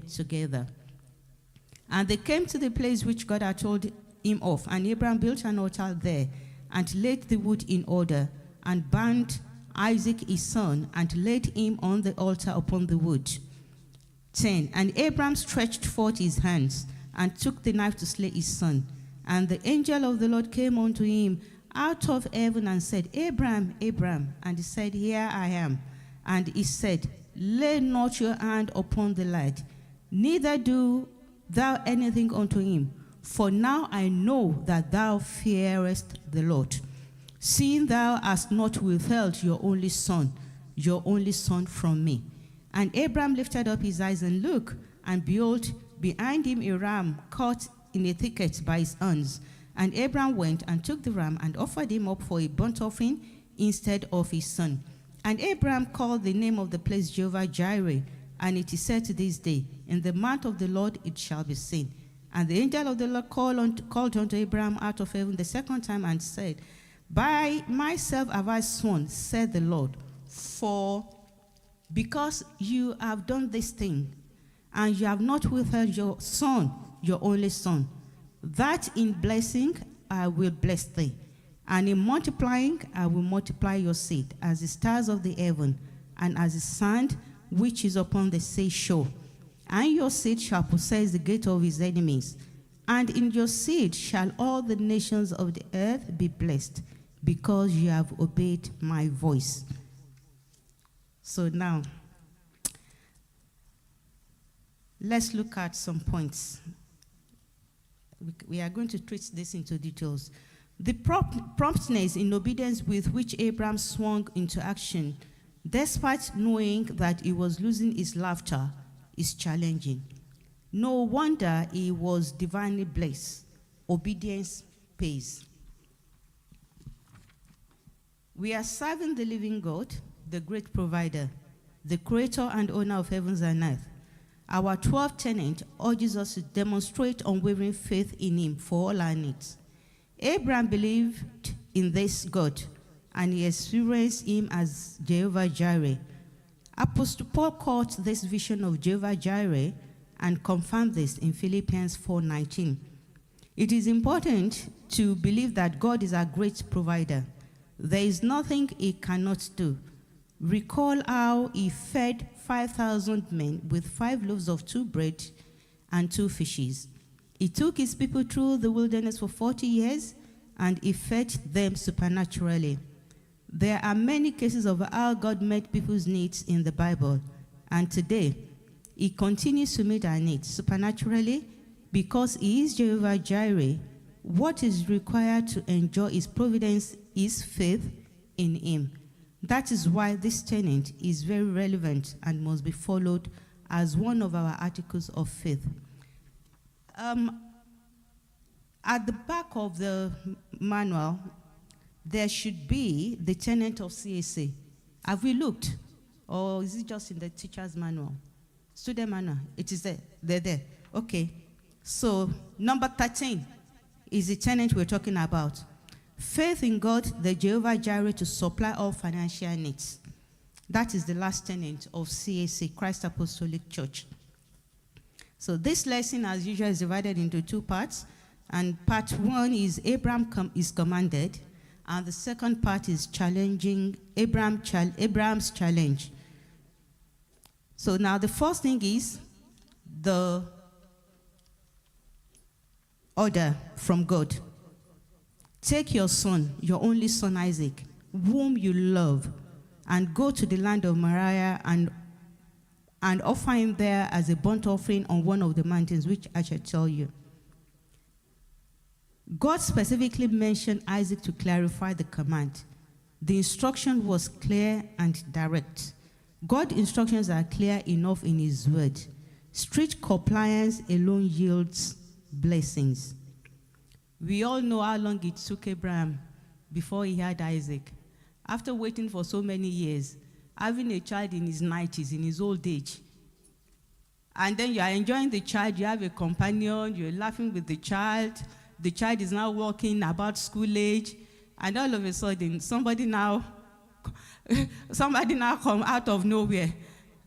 together. And they came to the place which God had told him of, and Abraham built an altar there, and laid the wood in order, and burned Isaac his son, and laid him on the altar upon the wood. 10. And Abraham stretched forth his hands, and took the knife to slay his son. And the angel of the Lord came unto him out of heaven, and said, Abraham, Abraham. And he said, Here I am. And he said, Lay not your hand upon the lad, neither do thou anything unto him. For now I know that thou fearest the Lord, seeing thou hast not withheld your only son from me. And Abraham lifted up his eyes and looked, and behold, behind him a ram caught in a thicket by his horns. And Abraham went and took the ram and offered him up for a burnt offering instead of his son. And Abraham called the name of the place Jehovah Jireh, and it is said to this day, In the mount of the Lord it shall be seen. And the angel of the Lord called unto Abraham out of heaven the second time, and said, By myself have I sworn, said the Lord, for because you have done this thing, and you have not withheld your son, your only son, that in blessing I will bless thee, and in multiplying I will multiply your seed as the stars of the heaven, and as the sand which is upon the seashore. And your seed shall possess the gate of his enemies, and in your seed shall all the nations of the earth be blessed, because you have obeyed my voice. So now, let's look at some points. We are going to treat this into details. The promptness in obedience with which Abraham swung into action, despite knowing that he was losing his laughter, is challenging. No wonder he was divinely blessed. Obedience pays. We are serving the living God, the great provider, the creator and owner of heavens and earth. Our 12th tenet urges us to demonstrate unwavering faith in him for all our needs. Abraham believed in this God, and he experienced him as Jehovah Jireh. Apostle Paul caught this vision of Jehovah Jireh and confirmed this in Philippians 4:19. It is important to believe that God is our great provider. There is nothing he cannot do. Recall how he fed 5,000 men with 5 loaves of 2 bread and 2 fishes. He took his people through the wilderness for 40 years, and he fed them supernaturally. There are many cases of how God met people's needs in the Bible, and today, he continues to meet our needs supernaturally because he is Jehovah Jireh. What is required to enjoy his providence is faith in him. That is why this tenet is very relevant and must be followed as one of our articles of faith. At the back of the manual, there should be the tenet of CAC. Have we looked? Or is it just in the teacher's manual? Student manual, it is there. They're there. Okay. So, number 13 is the tenet we're talking about. Faith in God, the Jehovah Jireh, to supply all financial needs. That is the last tenet of CAC, Christ Apostolic Church. So this lesson, as usual, is divided into 2 parts. And part 1 is Abraham is commanded. And the second part is challenging Abraham's challenge. So now the first thing is the order from God. Take your son, your only son Isaac, whom you love, and go to the land of Moriah and offer him there as a burnt offering on one of the mountains, which I shall tell you. God specifically mentioned Isaac to clarify the command. The instruction was clear and direct. God's instructions are clear enough in his word. Strict compliance alone yields blessings. We all know how long it took Abraham before he had Isaac. After waiting for so many years, having a child in his 90s, in his old age, and then you are enjoying the child, you have a companion, you're laughing with the child is now walking about school age, and all of a sudden, somebody now come out of nowhere,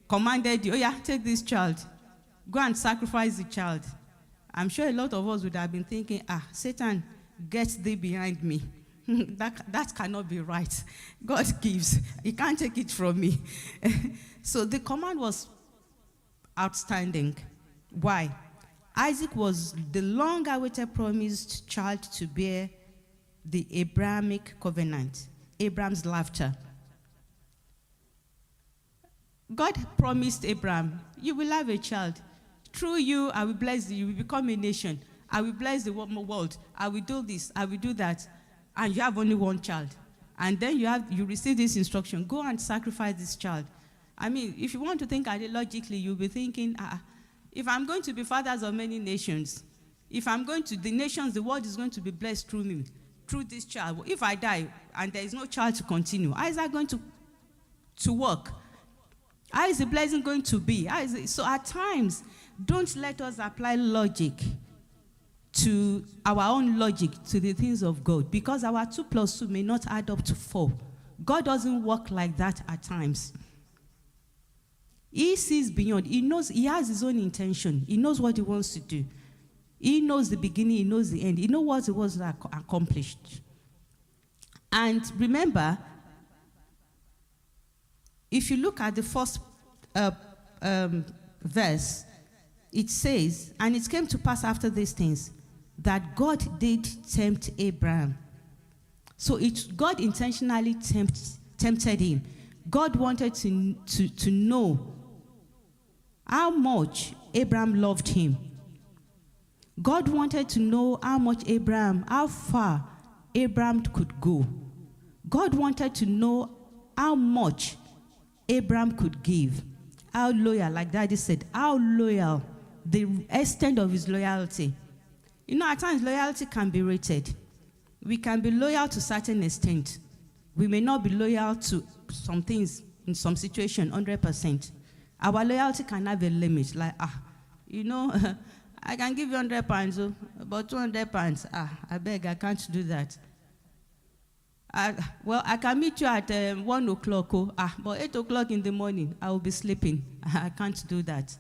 commanded you, oh yeah, take this child. go and sacrifice the child. I'm sure a lot of us would have been thinking, Satan, get thee behind me. that cannot be right. God gives. He can't take it from me. So the command was outstanding. Why? Isaac was the long-awaited promised child to bear the Abrahamic covenant, Abraham's laughter. God promised Abraham, you will have a child. Through you, I will bless you. You will become a nation. I will bless the world. I will do this. I will do that. And you have only one child. And then you receive this instruction. Go and sacrifice this child. I mean, if you want to think logically, you'll be thinking, if I'm going to be fathers of many nations, if I'm going to the nations, the world is going to be blessed through me, through this child. If I die and there is no child to continue, how is that going to work? How is the blessing going to be? So at times, don't let us apply logic to our own logic to the things of God, because our 2 plus 2 may not add up to 4. God doesn't work like that at times. He sees beyond. He knows, he has his own intention. He knows what he wants to do. He knows the beginning, he knows the end. He knows what he wants to accomplish. And remember, if you look at the first verse, it says, and it came to pass after these things, that God did tempt Abraham. So God intentionally tempted him. God wanted to know how much Abraham loved him. God wanted to know how far Abraham could go. God wanted to know how much Abraham could give. How loyal, like Daddy said, how loyal, the extent of his loyalty. You know, at times loyalty can be rated. We can be loyal to a certain extent. We may not be loyal to some things in some situation 100%. Our loyalty can have a limit. Like, I can give you £100, but £200, I beg, I can't do that. I can meet you at 1 o'clock, but 8 o'clock in the morning, I will be sleeping. I can't do that.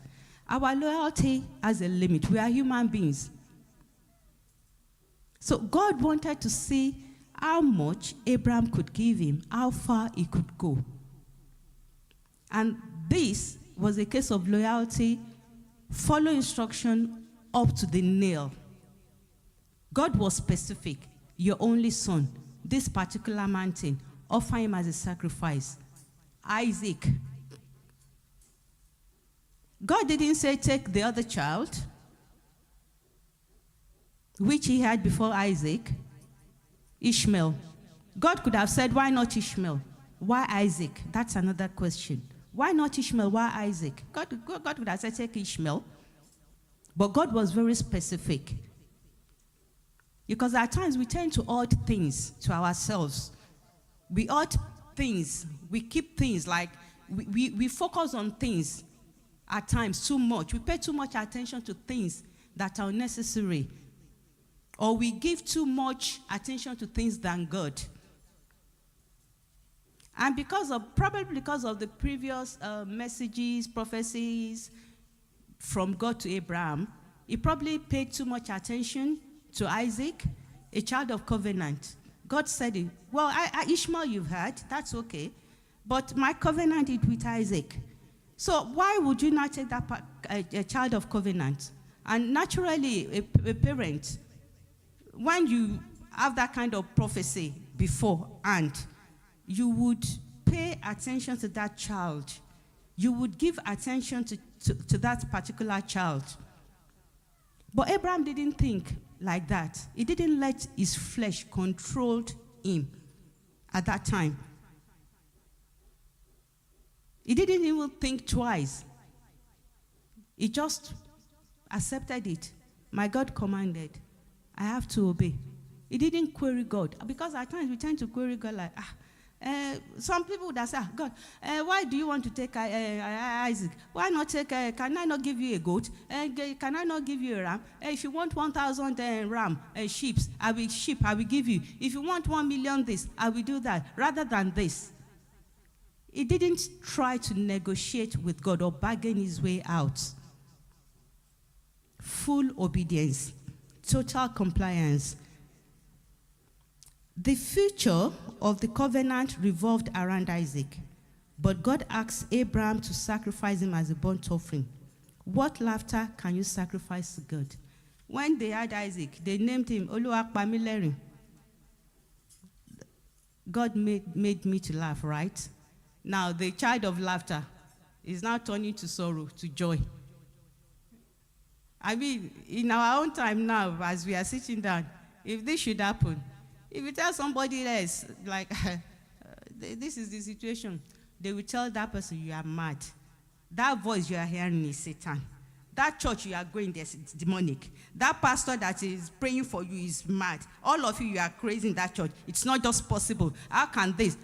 Our loyalty has a limit. We are human beings. So God wanted to see how much Abraham could give him, how far he could go. And this was a case of loyalty, follow instruction up to the nail. God was specific. Your only son, this particular mountain, offer him as a sacrifice. Isaac. God didn't say take the other child, which he had before Isaac, Ishmael. God could have said, why not Ishmael? Why Isaac? That's another question. Why not Ishmael? Why Isaac? God could have said, take Ishmael. But God was very specific. Because at times we tend to add things to ourselves. We add things. We keep things like, we focus on things at times too much. We pay too much attention to things that are unnecessary. Or we give too much attention to things than God. And probably because of the previous messages, prophecies from God to Abraham, he probably paid too much attention to Isaac, a child of covenant. God said it. Well, Ishmael you've had, that's okay. But my covenant is with Isaac. So why would you not take that a child of covenant? And naturally, a parent, when you have that kind of prophecy beforehand, you would pay attention to that child. You would give attention to that particular child. But Abraham didn't think like that. He didn't let his flesh control him at that time. He didn't even think twice. He just accepted it. My God commanded. I have to obey. He didn't query God. Because at times we tend to query God like, some people would say, God, why do you want to take Isaac? Why not take, can I not give you a goat? Can I not give you a ram? If you want 1,000 ram, sheep, I will give you. If you want 1 million this, I will do that, rather than this. He didn't try to negotiate with God or bargain his way out. full obedience, total compliance. The future of the covenant revolved around Isaac, but God asked Abraham to sacrifice him as a burnt offering. What laughter can you sacrifice to God? When they had Isaac, they named him Oluwapamilerin. God made me to laugh, right? Now, the child of laughter is now turning to sorrow, to joy. I mean, in our own time now, as we are sitting down, if this should happen, if you tell somebody else, like, this is the situation, they will tell that person, you are mad. That voice you are hearing is Satan. That church you are going there is demonic. That pastor that is praying for you is mad. All of you are crazy in that church. It's not just possible. How can this?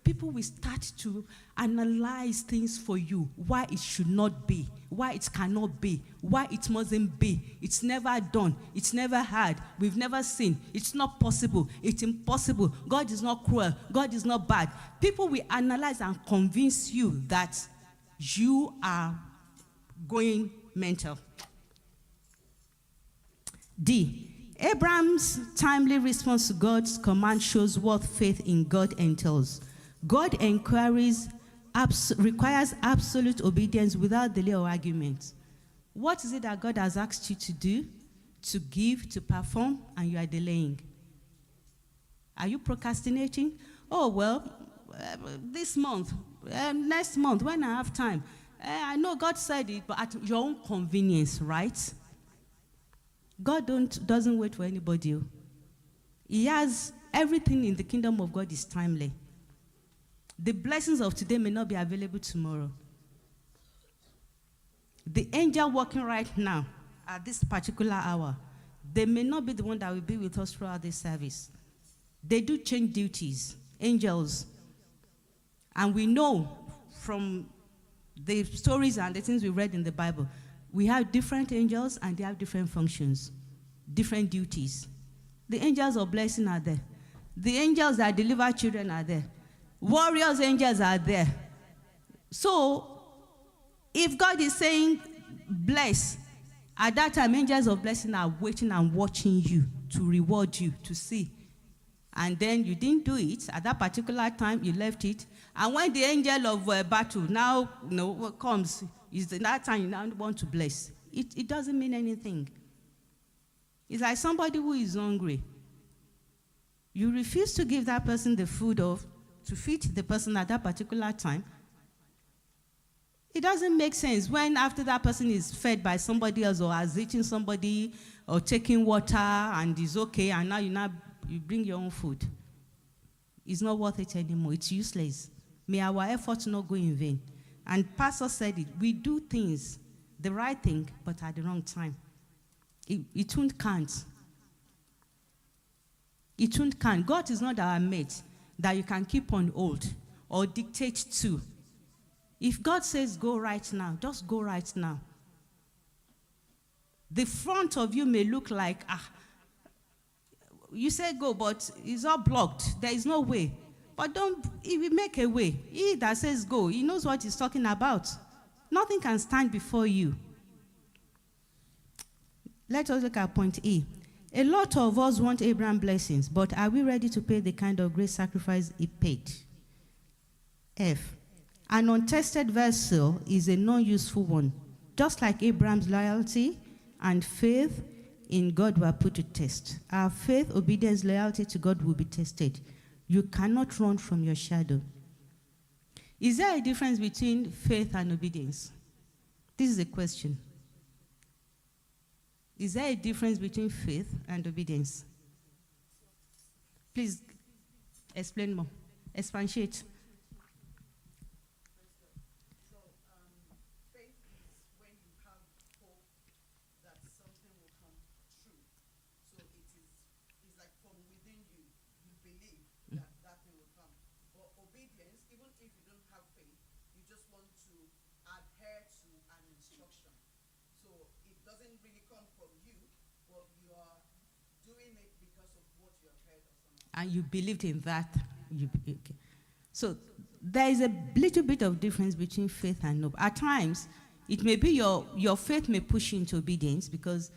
People will start to analyze things for you, why it should not be, why it cannot be, why it mustn't be. It's never done. It's never had. We've never seen. It's not possible. It's impossible. God is not cruel. God is not bad. People will analyze and convince you that you are going mental. D. Abraham's timely response to God's command shows what faith in God entails. God requires absolute obedience without delay or argument. What is it that God has asked you to do, to give, to perform, and you are delaying? Are you procrastinating? Oh, well, this month, next month, when I have time. I know God said it, but at your own convenience, right? God doesn't wait for anybody. He has everything in the kingdom of God is timely. The blessings of today may not be available tomorrow. The angel working right now at this particular hour, they may not be the one that will be with us throughout this service. They do change duties, angels. And we know from the stories and the things we read in the Bible, we have different angels and they have different functions, different duties. The angels of blessing are there. The angels that deliver children are there. Warriors angels are there. So, if God is saying bless, at that time angels of blessing are waiting and watching you to reward you, to see. And then you didn't do it. At that particular time, you left it. And when the angel of battle now comes, is that time you now want to bless. It doesn't mean anything. It's like somebody who is hungry. You refuse to give that person the food to feed the person at that particular time. It doesn't make sense when after that person is fed by somebody else or has eaten somebody or taking water and is okay, and now you bring your own food. It's not worth it anymore. It's useless. May our efforts not go in vain. And Pastor said it. We do things, the right thing, but at the wrong time. It won't count. It won't count. God is not our mate that you can keep on hold or dictate to. If God says go right now, just go right now. The front of you may look like, you say go, but it's all blocked. There is no way. But he will make a way. He that says go, he knows what he's talking about. Nothing can stand before you. Let us look at point E. A lot of us want Abraham's blessings, but are we ready to pay the kind of great sacrifice he paid? F. An untested vessel is a non-useful one. Just like Abraham's loyalty and faith in God were put to test. Our faith, obedience, loyalty to God will be tested. You cannot run from your shadow. Is there a difference between faith and obedience? This is a question. Is there a difference between faith and obedience? Please explain more. Expatiate. And you believed in that. So there is a little bit of difference between faith and hope. At times, it may be your faith may push you into obedience because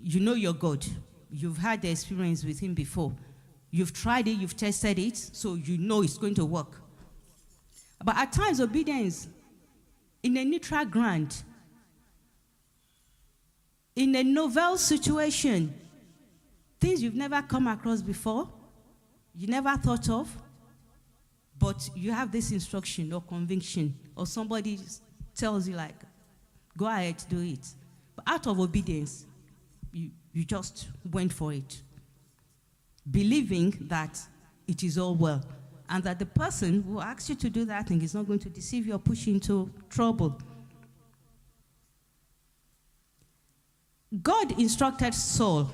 you know your God. You've had the experience with him before. You've tried it, you've tested it, so you know it's going to work. But at times, obedience in a neutral ground, in a novel situation, things you've never come across before, you never thought of, but you have this instruction or conviction, or somebody tells you, like, go ahead, do it. But out of obedience, you just went for it, believing that it is all well, and that the person who asks you to do that thing is not going to deceive you or push you into trouble. God instructed Saul,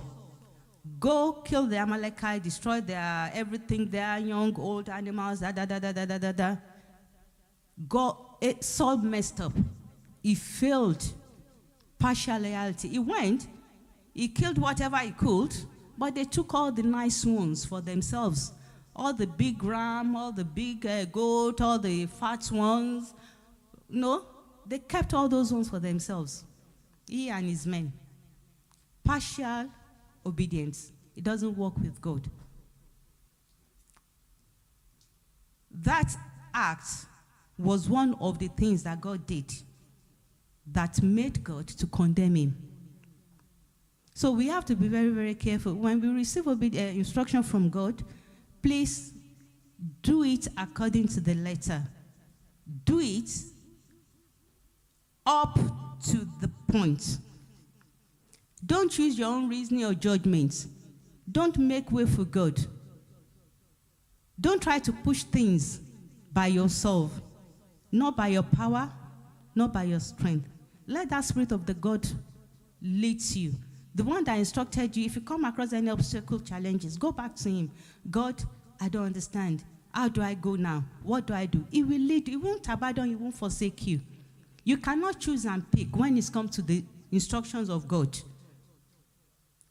go kill the Amalekite, destroy their everything, their young, old animals, Saul messed up. He failed. Partial loyalty. He went, he killed whatever he could, but they took all the nice ones for themselves. All the big ram, all the big goat, all the fat ones. No, they kept all those ones for themselves. He and his men. Partial obedience. It doesn't work with God. That act was one of the things that God did that made God to condemn him. So we have to be very, very careful. When we receive instruction from God, please do it according to the letter. Do it up to the point. Don't use your own reasoning or judgment. Don't make way for God. Don't try to push things by yourself, not by your power, not by your strength. Let that Spirit of the God lead you. The one that instructed you, if you come across any obstacle, challenges, go back to him. God, I don't understand. How do I go now? What do I do? He will lead you. He won't abandon you. He won't forsake you. You cannot choose and pick when it comes to the instructions of God.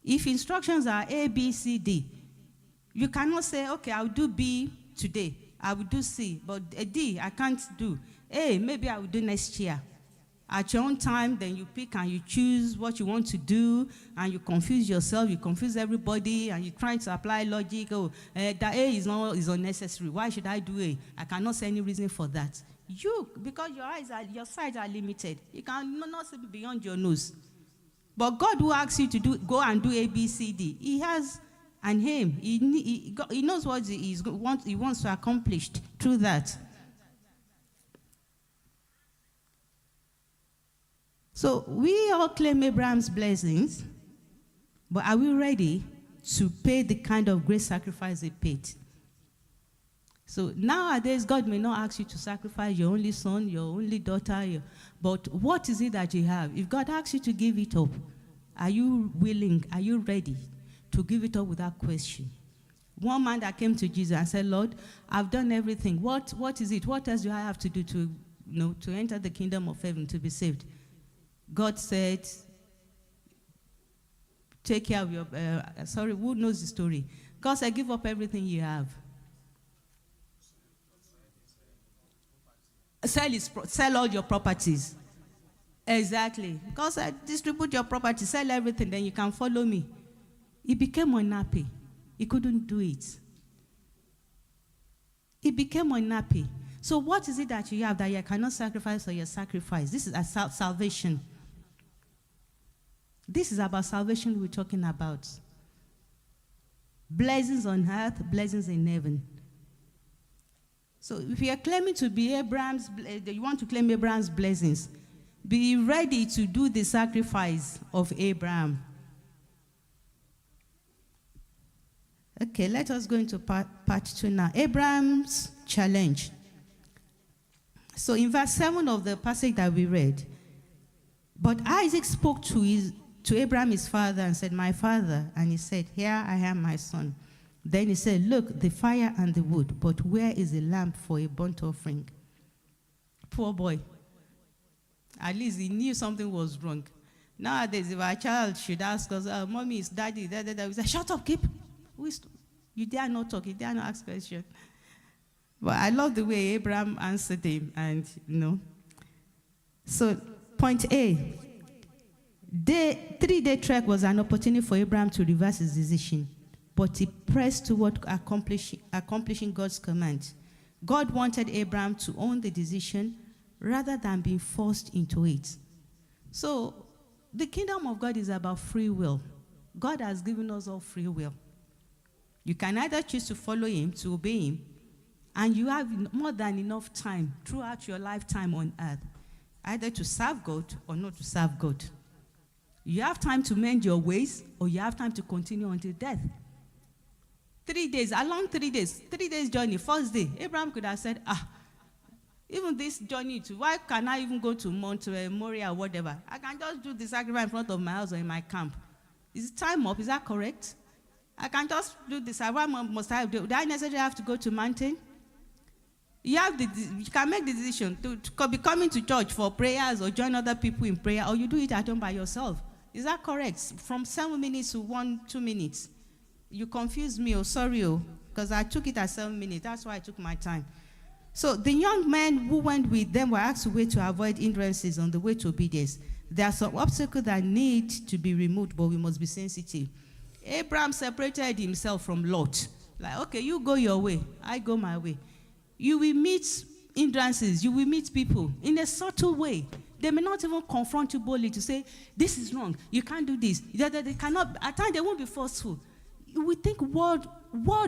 If instructions are A, B, C, D, you cannot say, okay, I'll do B today. I will do C, but D, I can't do. A, maybe I will do next year. At your own time, then you pick and you choose what you want to do, and you confuse yourself, you confuse everybody, and you're trying to apply logic. Oh, that A is unnecessary. Why should I do A? I cannot see any reason for that. Because your sight are limited. You cannot see beyond your nose. But God who asks you to go and do A, B, C, D, he has an aim. He knows what he wants to accomplish through that. So we all claim Abraham's blessings, but are we ready to pay the kind of great sacrifice he paid? So nowadays, God may not ask you to sacrifice your only son, your only daughter, but what is it that you have? If God asks you to give it up, are you willing, are you ready to give it up without question? One man that came to Jesus and said, Lord, I've done everything. What is it? What else do I have to do to enter the kingdom of heaven, to be saved? God said, take care of your, who knows the story? God said, give up everything you have. Sell all your properties. Exactly. God said, distribute your property, sell everything, then you can follow me. He became unhappy. He couldn't do it. He became unhappy. So what is it that you have that you cannot sacrifice or you sacrifice? This is a salvation. This is about salvation we're talking about. Blessings on earth, blessings in heaven. So if you are claiming to be you want to claim Abraham's blessings, be ready to do the sacrifice of Abraham. Okay, let us go into part 2 now. Abraham's challenge. So in verse 7 of the passage that we read, but Isaac spoke to Abraham his father and said, my father. And he said, here I am, my son. Then he said, look, the fire and the wood, but where is the lamb for a burnt offering? Poor boy. At least he knew something was wrong. Nowadays, if our child should ask us, mommy, is daddy, we say, shut up, keep. You dare not talk, you dare not ask questions. But I love the way Abraham answered him, and So, point A. 3-day trek was an opportunity for Abraham to reverse his decision, but he pressed toward accomplishing God's command. God wanted Abraham to own the decision rather than being forced into it. So, the kingdom of God is about free will. God has given us all free will. You can either choose to follow him, to obey him, and you have more than enough time throughout your lifetime on earth, either to serve God or not to serve God. You have time to mend your ways, or you have time to continue until death. 3 days, along 3 days, 3 days journey, first day, Abraham could have said, even this journey, why can I even go to Mount Moriah or whatever? I can just do the sacrifice in front of my house or in my camp. Is time up? Is that correct? I can just do this. Why must I do? Do I necessarily have to go to mountain? You can make the decision to be coming to church for prayers or join other people in prayer, or you do it at home by yourself. Is that correct? From 7 minutes to 2 minutes. You confused me, sorry, because I took it at 7 minutes. That's why I took my time. So the young men who went with them were asked to wait to avoid hindrances on the way to obedience. There are some obstacles that need to be removed, but we must be sensitive. Abraham separated himself from Lot. Like, okay, you go your way, I go my way. You will meet hindrances, you will meet people in a subtle way. They may not even confront you boldly to say, this is wrong, you can't do this. They cannot, at times they won't be forceful. You will think word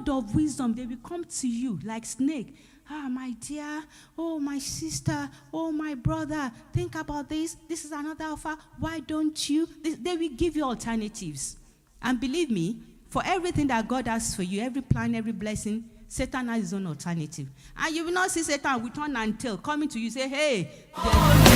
of wisdom, they will come to you like snake. My dear, oh, my sister, oh, my brother, think about this. This is another offer. Why don't you? They will give you alternatives. And believe me, for everything that God has for you, every plan, every blessing, Satan has his own alternative. And you will not see Satan with horn and tail coming to you say, hey,